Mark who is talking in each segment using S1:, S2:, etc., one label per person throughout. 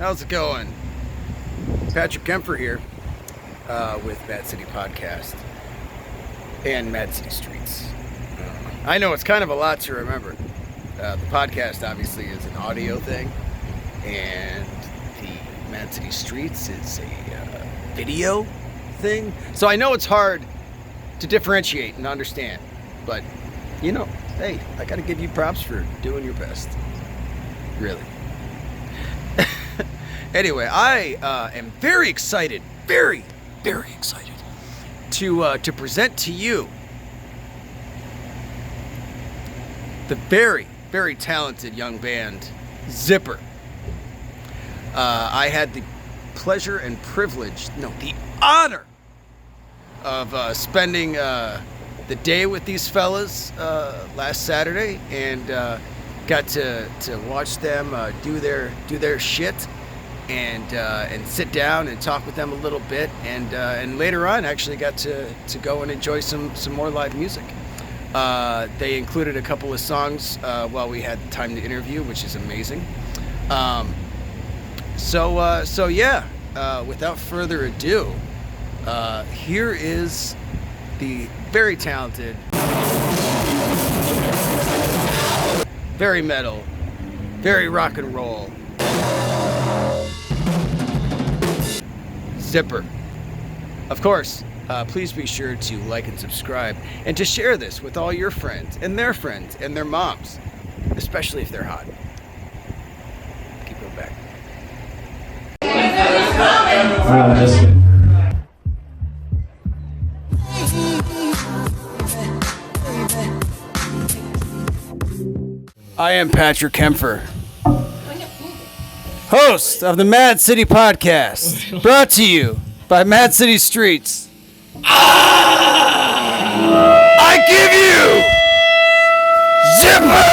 S1: How's it going? Patrick Kemper here with Madcitypodcast and Mad City Streets. I know it's kind of a lot to remember. The podcast obviously is an audio thing, and the Mad City Streets is a video thing. So I know it's hard to differentiate and understand, but you know, hey, I gotta give you props for doing your best. Really. Anyway, I am very excited, very excited to present to you the very talented young band ZIPPER. I had the pleasure and privilege, the honor of spending the day with these fellas last Saturday, and got to watch them do their shit, and sit down and talk with them a little bit, and later on actually got to go and enjoy some more live music. They included a couple of songs while we had time to interview, which is amazing. So yeah, without further ado, here is the very talented, very metal, very rock and roll ZIPPER. Of course, please be sure to like and subscribe, and to share this with all your friends and their moms, especially if they're hot. Keep going back. I am Patrick Kemper, host of the Mad City Podcast, brought to you by Mad City Streets. I give you ZIPPER!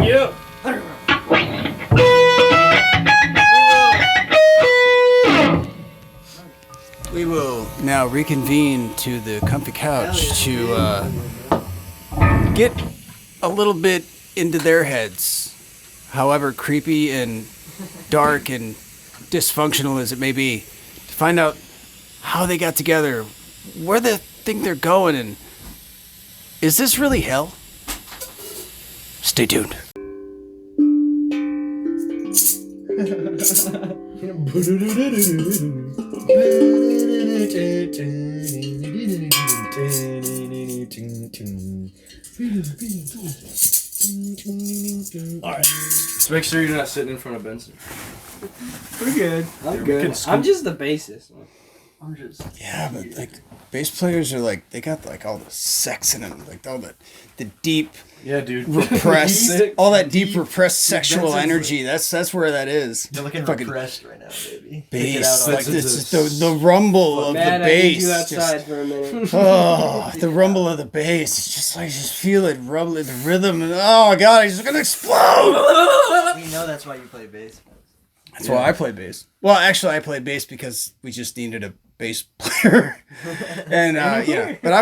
S2: Yeah.
S1: We will now reconvene to the comfy couch to get a little bit into their heads, however creepy and dark and dysfunctional as it may be, to find out how they got together, where they think they're going, and is this really hell? Stay tuned.
S2: Alright. Just make sure you're not sitting in front of Benson.
S3: We're good.
S2: I'm good.
S3: I'm just the bassist.
S1: Yeah, but like bass players are like, they got like all the sex in them, like all the deep,
S2: yeah, dude,
S1: repressed, all that deep repressed sexual energy. That's where that is.
S4: You're looking
S1: fucking
S4: repressed right now, baby.
S1: Bass, like this is the rumble of
S3: Matt,
S1: the
S3: I need
S1: bass.
S3: you outside for a minute.
S1: Oh, the rumble of the bass. It's just like, just feel it rumbling, the rhythm, and oh my god, he's gonna explode.
S4: We know that's why you play bass.
S1: That's why I play bass. Well, actually, I play bass because we just needed a bass player, and yeah. But I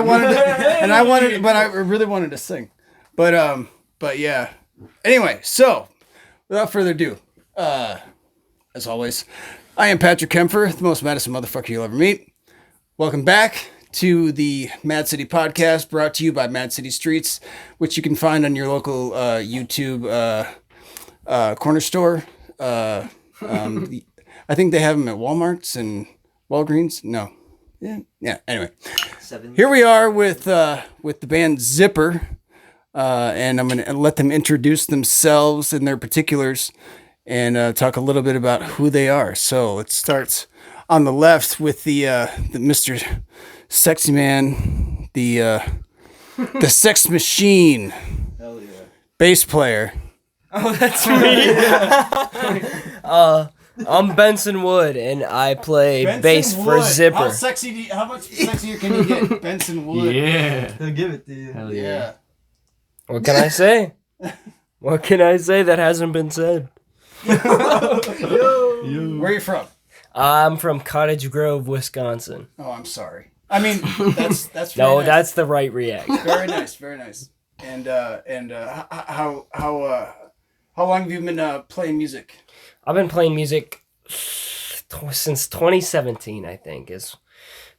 S1: really wanted to sing, but yeah. Anyway, so without further ado, as always, I am Patrick Kempfer, the most maddest motherfucker you'll ever meet. Welcome back to the Mad City Podcast, brought to you by Mad City Streets, which you can find on your local YouTube corner store. I think they have them at Walmart's and Walgreens. No. Yeah. Anyway, here we are with the band ZIPPER, and I'm going to let them introduce themselves and their particulars and talk a little bit about who they are. So let's start on the left with the Mr. Sexy Man, the sex machine,
S4: Hell yeah.
S1: bass player.
S3: Oh, that's me. I'm Benson Wood, and I play bass for ZIPPER.
S1: How much sexier can you get, Benson Wood?
S2: Yeah.
S4: He'll give it to you.
S2: Hell yeah.
S3: What can I say? What can I say that hasn't been said?
S1: Where are you from?
S3: I'm from Cottage Grove, Wisconsin.
S1: Oh, I'm sorry. I mean, that's very
S3: No,
S1: nice.
S3: that's the right reaction.
S1: Very nice, very nice. And how long have you been playing music?
S3: I've been playing music since 2017, I think is,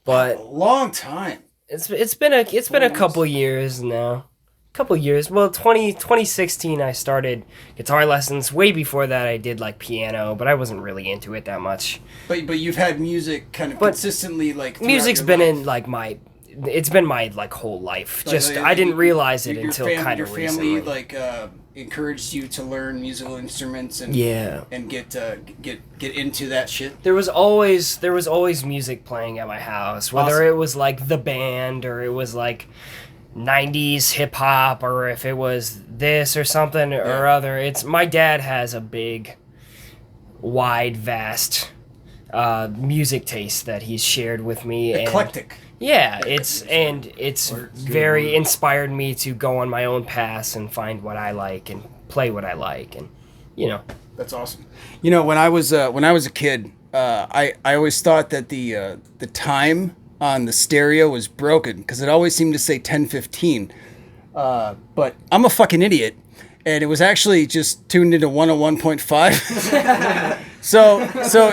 S3: but
S1: A long time.
S3: it's been a couple years now. Couple years. Well, 2016 I started guitar lessons. Way before that I did like piano, but I wasn't really into it that much.
S1: But you've had music kind of consistently like.
S3: Music's
S1: your
S3: been
S1: life.
S3: in like it's been my like whole life. Just
S1: Like,
S3: I didn't realize it
S1: your
S3: until kind of recently.
S1: Your family like encouraged you to learn musical instruments and and get into that shit.
S3: There was always music playing at my house, whether
S1: Awesome.
S3: it was like the band or it was like 90s hip hop or if it was this or something or other. It's my dad has a big, wide, vast music taste that he's shared with me.
S1: Eclectic.
S3: Yeah, it's very inspired me to go on my own paths and find what I like and play what I like, and
S1: That's awesome. You know, when I was a kid, I always thought that the time on the stereo was broken because it always seemed to say 10:15. But I'm a fucking idiot, and it was actually just tuned into 101.5. So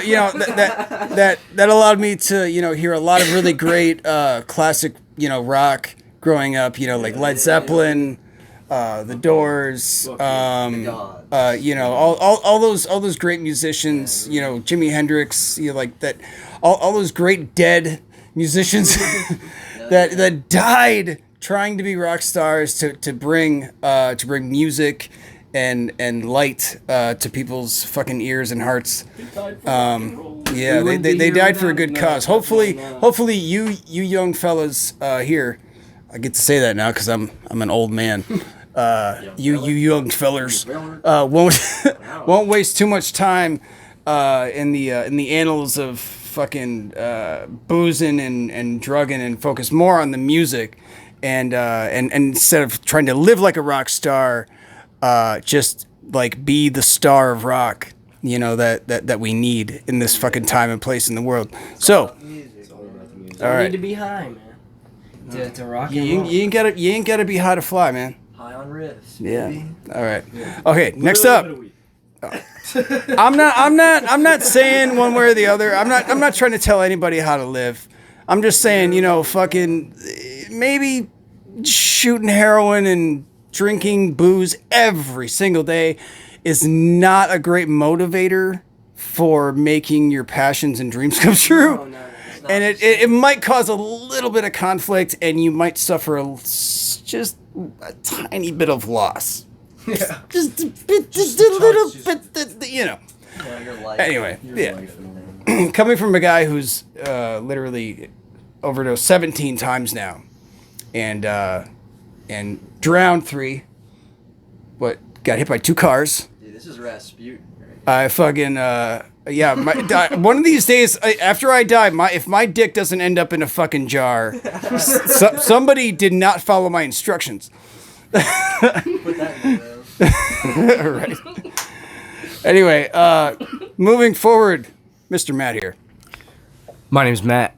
S1: you know that allowed me to hear a lot of really great classic rock growing up. Like Led Zeppelin, The Doors, all those great musicians. Jimi Hendrix. Like that, all those great dead musicians that died trying to be rock stars to bring music and light to people's fucking ears and hearts. Yeah, they died for a good cause. Hopefully you young fellas here, I get to say that now because I'm an old man. You young fellers won't waste too much time in the annals of fucking boozing and drugging and focus more on the music and instead of trying to live like a rock star, just like be the star of rock, you know, that we need in this fucking time and place in the world. So,
S3: All
S1: right.
S3: need to be high, man. To rock and
S1: you
S3: roll.
S1: ain't gotta be high to fly, man.
S4: High on riffs.
S1: Yeah.
S4: Baby.
S1: All right. Okay. Next up. I'm not saying one way or the other. I'm not trying to tell anybody how to live. I'm just saying, you know, fucking maybe shooting heroin and drinking booze every single day is not a great motivator for making your passions and dreams come true. And it might cause a little bit of conflict, and you might suffer just a tiny bit of loss.
S2: Yeah.
S1: Just a little bit, you know.
S4: Yeah, your life.
S1: Anyway,
S2: Your
S1: yeah.
S2: life.
S1: Coming from a guy who's literally overdosed 17 times now, and drowned 3. Got hit by 2 cars.
S4: Dude, this is Rasputin. Right?
S1: I fucking one of these days after I die, if my dick doesn't end up in a fucking jar, somebody did not follow my instructions.
S4: Put that in the will.
S1: Right. Anyway, moving forward, Mr. Matt here.
S2: My name's Matt.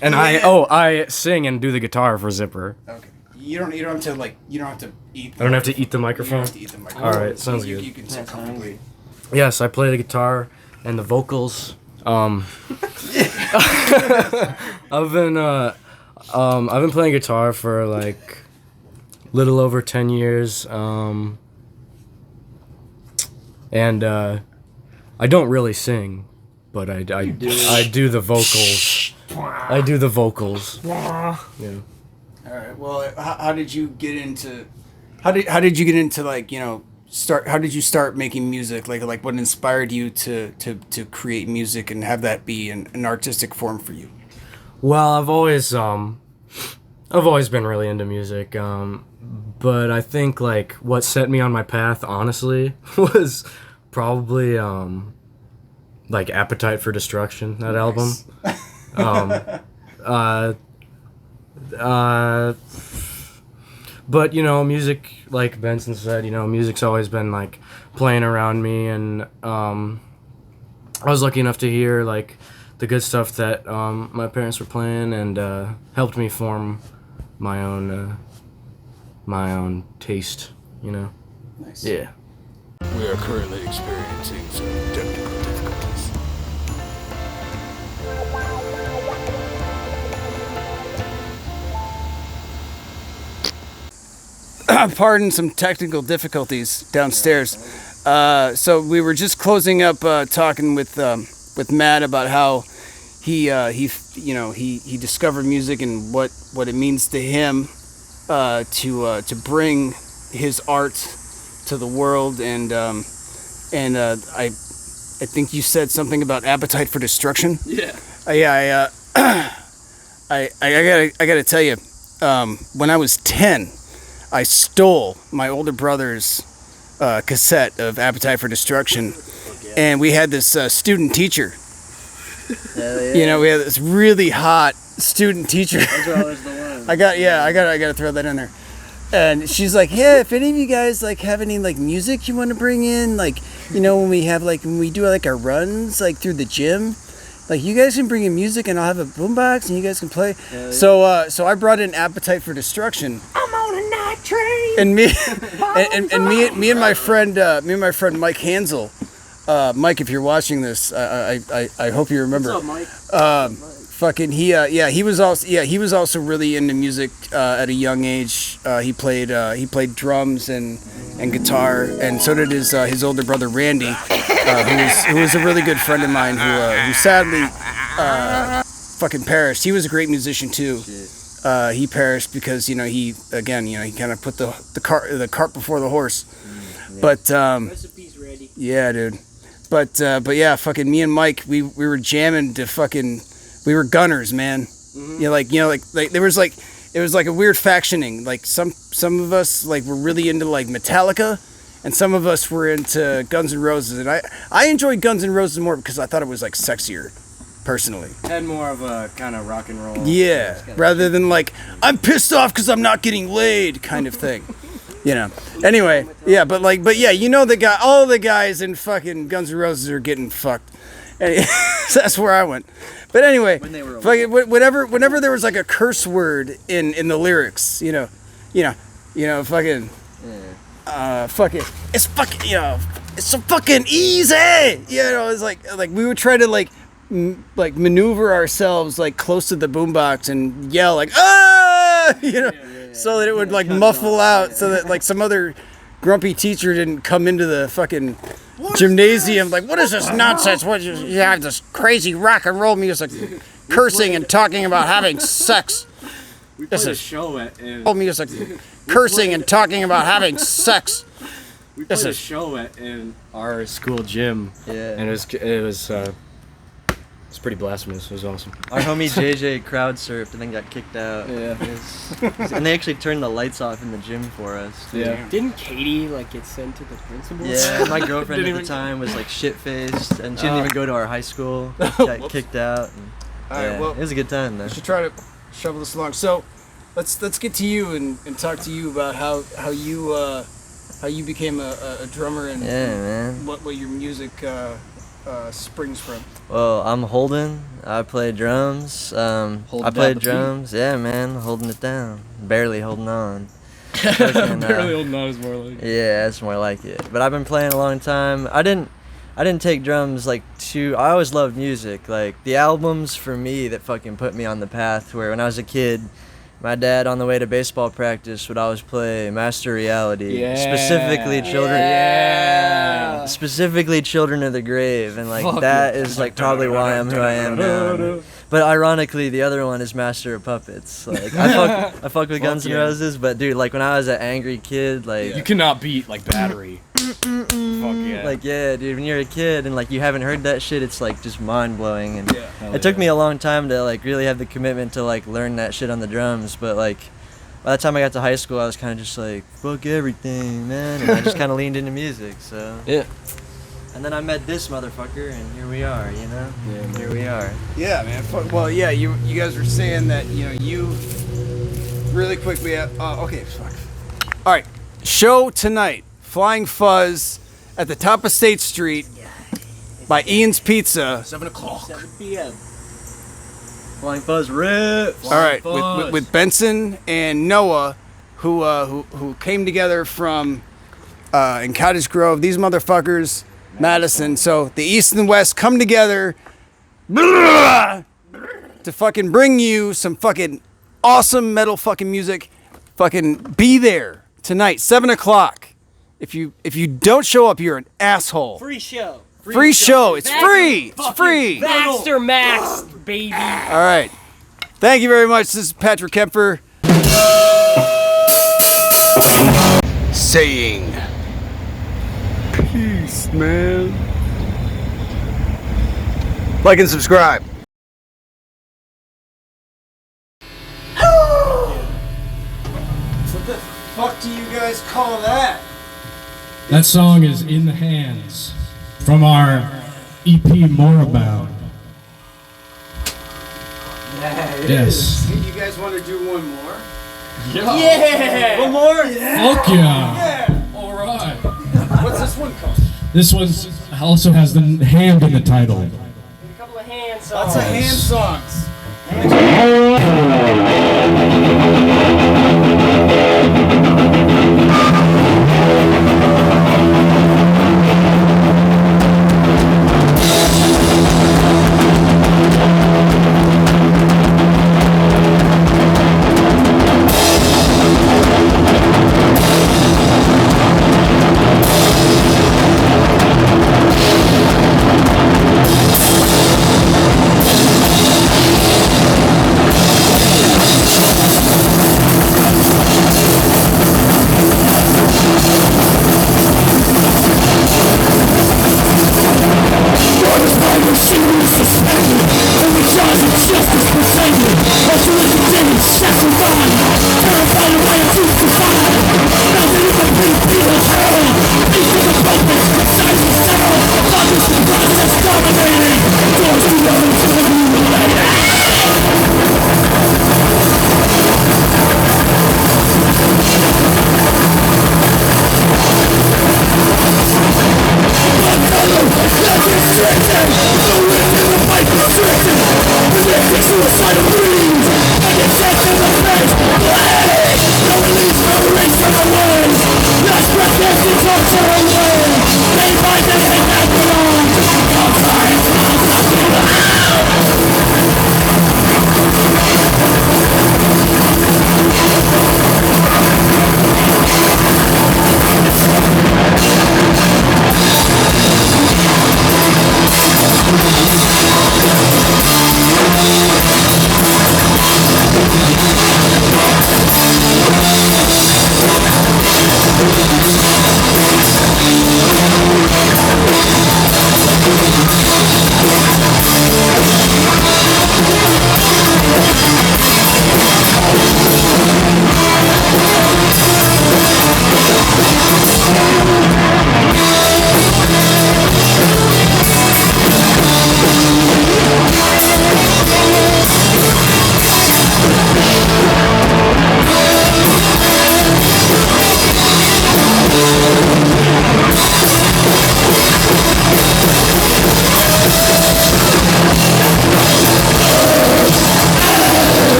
S2: And I sing and do the guitar for Zipper.
S1: Okay. You don't have to eat.
S2: I don't have to eat the microphone?
S1: You don't have to eat the microphone.
S2: All right, sounds good.
S1: You can sit comfortably.
S2: Yes, I play the guitar and the vocals. I've been playing guitar for like little over 10 years. And I don't really sing, but I do the vocals. I do the vocals. Yeah.
S1: All right. Well, how did you get into? How did you get into, like, you know, how did you start making music? Like what inspired you to create music and have that be an artistic form for you?
S2: Well, I've always been really into music. But I think like what set me on my path, honestly, was probably like Appetite for Destruction, that album. But you know, music, like Benson said, you know, music's always been like playing around me, and I was lucky enough to hear like the good stuff that my parents were playing, and helped me form my own taste, you know.
S1: Nice.
S2: Yeah.
S1: We are currently experiencing some technical difficulties. Pardon some technical difficulties downstairs. So we were just closing up talking with Matt about how he discovered music and what it means to him to bring his art to the world, and I think you said something about Appetite for Destruction.
S2: Yeah.
S1: I gotta tell you, when I was 10, I stole my older brother's cassette of Appetite for Destruction, and we had this student teacher.
S4: Yeah.
S1: You know, we had this really hot student teacher.
S4: That's always the one.
S1: I gotta throw that in there. And she's like, yeah, if any of you guys like have any like music you want to bring in, like, you know, when we do like our runs like through the gym, like, you guys can bring in music and I'll have a boombox and you guys can play.
S4: Yeah.
S1: So I brought in Appetite for Destruction.
S3: I'm on a night train.
S1: And me and my friend Mike Hansel. Mike, if you're watching this, I hope you remember.
S4: What's up, Mike?
S1: Fucking he was also really into music at a young age. He played drums and guitar, and so did his older brother Randy, who was a really good friend of mine who sadly fucking perished. He was a great musician too. He perished because he kind of put the cart before the horse.
S4: Yeah.
S1: But
S3: Recipe's ready.
S1: yeah, dude. But yeah, fucking me and Mike, we were jamming to fucking. We were gunners, man. Mm-hmm. There was it was like a weird factioning. Like some of us like were really into like Metallica, and some of us were into Guns N' Roses. And I enjoyed Guns N' Roses more because I thought it was like sexier, personally.
S2: Had more of a kind of rock and roll.
S1: Yeah, rather than like I'm pissed off because I'm not getting laid kind of thing. you know. Anyway, yeah, but yeah, you know all the guys in fucking Guns N' Roses are getting fucked. And that's where I went. But anyway, fucking, whenever there was like a curse word in the lyrics, fucking, it's fucking, it's so fucking easy. It's like we would try to like maneuver ourselves like close to the boombox and yell like so that it would like muffle out, so that like some other grumpy teacher didn't come into the fucking gymnasium like, what is this nonsense? What you have this crazy rock and roll music, cursing and talking about having sex.
S2: We played a show at
S1: music, cursing and talking about having sex.
S2: We played a show in our school gym.
S4: Yeah.
S2: And it was pretty blasphemous. It was awesome.
S4: Our homie JJ crowd surfed and then got kicked out.
S2: Yeah.
S4: And they actually turned the lights off in the gym for us.
S2: Yeah.
S3: Didn't Katie like get sent to the principal?
S4: Yeah, my girlfriend at the time was like shit-faced, and she didn't even go to our high school. Got kicked out. And,
S1: All right, well,
S4: it was a good time though.
S1: We should try to shovel this along. So, let's get to you and talk to you about how you became a drummer and
S4: man.
S1: what your music springs from.
S4: Well, I'm Holden. I play drums. I played drums. Yeah, man, holding it down. Barely holding on.
S2: Barely holding on is more like it.
S4: Yeah, that's more like it. But I've been playing a long time. I didn't take drums I always loved music. Like the albums for me that fucking put me on the path where when I was a kid, my dad on the way to baseball practice would always play Master Reality, specifically Children of the Grave, and like that is like probably why I'm who I am now. But ironically, the other one is Master of Puppets. Like I fuck with Guns N' Roses, but dude, like when I was an angry kid, like
S2: you cannot beat like Battery. Fuck yeah.
S4: Like yeah, dude, when you're a kid and like you haven't heard that shit, it's like just mind blowing. And it took me a long time to like really have the commitment to like learn that shit on the drums. But like by the time I got to high school, I was kind of just like fuck everything, man, and I just kind of leaned into music. So
S2: yeah.
S4: And then I met this motherfucker, and here we are, you know? Yeah, here we are.
S1: Yeah, man. Well, yeah, you guys were saying that, you really quickly. Okay, fuck. All right, show tonight, Flying Fuzz at the top of State Street by Ian's Pizza.
S2: 7 o'clock.
S4: 7 p.m. Flying Fuzz rip.
S1: All right, with Benson and Noah, who came together from in Cottage Grove. These motherfuckers. Madison. So the East and West come together to fucking bring you some fucking awesome metal fucking music. Fucking be there tonight, 7 o'clock. If you don't show up, you're an asshole.
S3: Free show.
S1: Free show. It's free. It's free.
S3: Baxter Max, baby.
S1: All right. Thank you very much. This is Patrick Kemper saying peace, man. Like and subscribe. What the fuck do you guys call that?
S5: That song is In the Hands from our EP Moribund. Yes.
S1: You guys want to do one more?
S3: Yeah.
S1: One more?
S5: Fuck yeah. Alright.
S1: What's this one called?
S5: This one also has the hand in the title.
S3: A couple of hand songs.
S1: Lots of hand songs.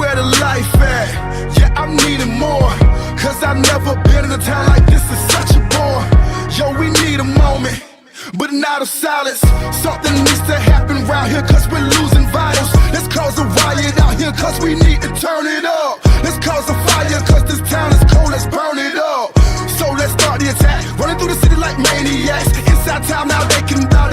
S6: where the life at? Yeah, I'm needing more, cause I've never been in a town like this in such a bore. Yo, we need a moment, but not of silence. Something needs to happen round here, cause we're losing vitals. Let's cause a riot out here, cause we need to turn it up. Let's cause a fire, cause this town is cold, let's burn it up. So let's start the attack, running through the city like maniacs. Inside town now they can die.